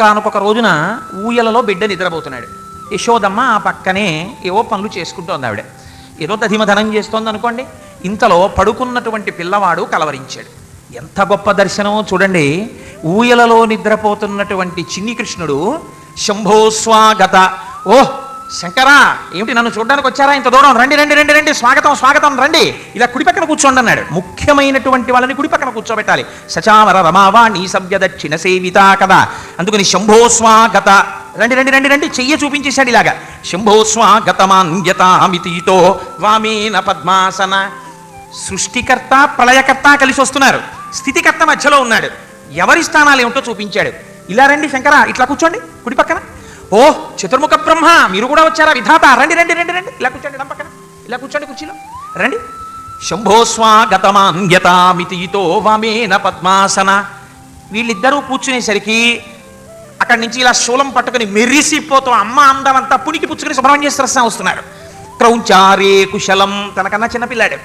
కానొక రోజున ఊయలలో బిడ్డ నిద్రపోతున్నాడు. యశోదమ్మ ఆ పక్కనే ఏవో పనులు చేసుకుంటోంది. ఆవిడ ఏదో దధిమధనం చేస్తోంది అనుకోండి. ఇంతలో పడుకున్నటువంటి పిల్లవాడు కలవరించాడు. ఎంత గొప్ప దర్శనమో చూడండి. ఊయలలో నిద్రపోతున్నటువంటి చిన్ని కృష్ణుడు శంభో స్వాగత, ఓహ్ శంకరా ఏమిటి నన్ను చూడడానికి వచ్చారా, ఇంత దూరం, రండి రండి రండి రండి, స్వాగతం స్వాగతం, రండి, ఇలా కుడి పక్కన కూర్చోండి అన్నాడు. ముఖ్యమైనటువంటి వాళ్ళని కుడి పక్కన కూర్చోబెట్టాలి. సచామర రమావాణి సవ్య దక్షిణ సేవిత కదా. అందుకని శంభో స్వాగత, రండి రండి రండి రండి, చెయ్య చూపించేశాడు ఇలాగా. శంభో స్వాగతమాన్యతామితితో వామేన పద్మాసన. సృష్టికర్త ప్రళయకర్త కలిసి వస్తున్నారు, స్థితికర్త మధ్యలో ఉన్నాడు. ఎవరి స్థానాలు ఏమిటో చూపించాడు. ఇలా రండి శంకరా, ఇట్లా కూర్చోండి కుడి పక్కన. ఓ చతుర్ముఖ బ్రహ్మ మీరు కూడా వచ్చారా, విధాత, రండి రండి రండి రండి, ఇలా కూర్చోండి ఇడం పక్కన, ఇలా కూర్చోండి కుర్చీలో, రండి. శంభో స్వాగతమాన్యతామితితో వామేన పద్మాసన. వీళ్ళిద్దరూ కూర్చునేసరికి అక్కడి నుంచి ఇలా శూలం పట్టుకుని మెరిసిపోతూ అమ్మ అందమంతా పునికి పుచ్చుకుని సుబ్రహ్మణ్య సరస్సు వస్తున్నారు. క్రౌంచారే కుశలం, తనకన్నా చిన్నపిల్లాడు,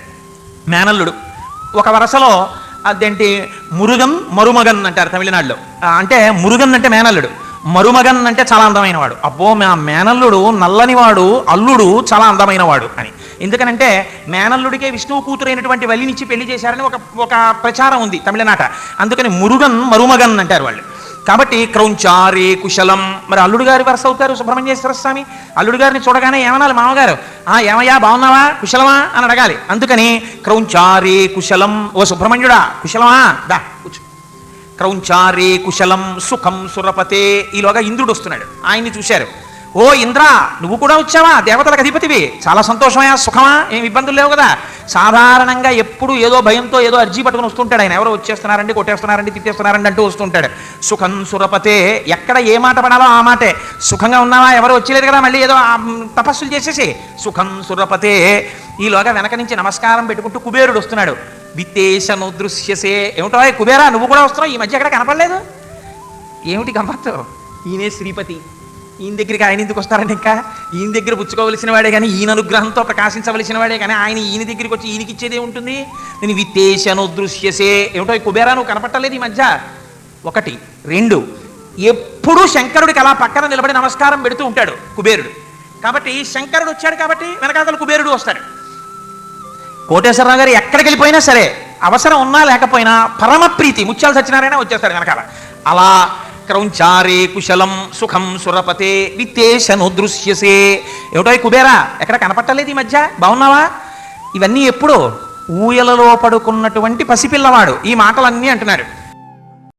మేనల్లుడు. ఒక వరసలో అదేంటి మురుగన్ మరుమగన్ అంటారు తమిళనాడులో. అంటే మురుగన్ అంటే మేనల్లుడు, మరుమగన్ అంటే చాలా అందమైన వాడు. అబ్బో మా మేనల్లుడు నల్లనివాడు, అల్లుడు చాలా అందమైన వాడు అని. ఎందుకనంటే మేనల్లుడికే విష్ణువు కూతురైనటువంటి వల్లినిచ్చి పెళ్లి చేశారని ఒక ప్రచారం ఉంది తమిళనాట. అందుకని మురుగన్ మరుమగన్ అంటారు వాళ్ళు. కాబట్టి క్రౌంచారే కుశలం. మరి అల్లుడు గారి వరస అవుతారు సుబ్రహ్మణ్యేశ్వర స్వామి. అల్లుడు గారిని చూడగానే ఏమనాలి, మామగారు ఏమయ్యా బాగున్నావా కుశలమా అని అడగాలి. అందుకని క్రౌంచారే కుశలం, ఓ సుబ్రహ్మణ్యుడా కుశలమా, దా కూర్చో. క్రౌంచారే కుశలం సుఖం సురపతే. ఈలోగా ఇంద్రుడు వస్తున్నాడు, ఆయన్ని చూశారు. ఓ ఇంద్ర నువ్వు కూడా వచ్చావా, దేవతలకు అధిపతివి, చాలా సంతోషమయా, సుఖమా, ఏం ఇబ్బందులు లేవు కదా. సాధారణంగా ఎప్పుడు ఏదో భయంతో ఏదో అర్జీ పట్టుకుని వస్తుంటాడు ఆయన. ఎవరో వచ్చేస్తున్నారండి, కొట్టేస్తున్నారండి, తిట్టేస్తున్నారండి అంటూ వస్తుంటాడు. సుఖం సురపతే, ఎక్కడ ఏ మాట పడాలో ఆ మాటే. సుఖంగా ఉన్నావా, ఎవరు వచ్చలేదు కదా, మళ్ళీ ఏదో తపస్సులు చేసేసి సుఖం సురపతే. ఈలోగా వెనక నుంచి నమస్కారం పెట్టుకుంటూ కుబేరుడు వస్తున్నాడు. విత్తేశను దృశ్యసే. ఏమిటో కుబేరా నువ్వు కూడా వస్తున్నావు, ఈ మధ్య ఎక్కడ కనపడలేదు, ఏమిటి గమ్మత్తు, ఈయనే శ్రీపతి, ఈయన దగ్గరికి ఆయన ఎందుకు వస్తారంటే, ఇంకా ఈయన దగ్గర పుచ్చుకోవలసిన వాడే కానీ, ఈయన అనుగ్రహంతో ప్రకాశించవలసిన వాడే కానీ ఆయన ఈయన దగ్గరికి వచ్చి ఈయనకి ఇచ్చేదే ఉంటుంది. నేను విత్తేశను దృశ్యసే. ఏమిటో కుబేరా నువ్వు కనపట్టలేదు ఈ మధ్య. ఒకటి. రెండు, ఎప్పుడూ శంకరుడికి అలా పక్కన నిలబడి నమస్కారం పెడుతూ ఉంటాడు కుబేరుడు. కాబట్టి శంకరుడు వచ్చాడు కాబట్టి వెనకాతలు కుబేరుడు వస్తాడు. కోటేశ్వరరావు గారు ఎక్కడికి వెళ్ళిపోయినా సరే, అవసరం ఉన్నా లేకపోయినా పరమప్రీతి ముత్యాల సత్యనారాయణ వచ్చేస్తాడు వెనకాల. అలా క్రౌంచారే కుశలం సుఖం సురపతే విత్తేశను దృశ్యసే. ఏమిటో కుబేరా ఎక్కడ కనపట్టలేదు ఈ మధ్య, బాగున్నావా. ఇవన్నీ ఎప్పుడు ఊయలలో పడుకున్నటువంటి పసిపిల్లవాడు ఈ మాటలన్నీ అంటున్నాడు.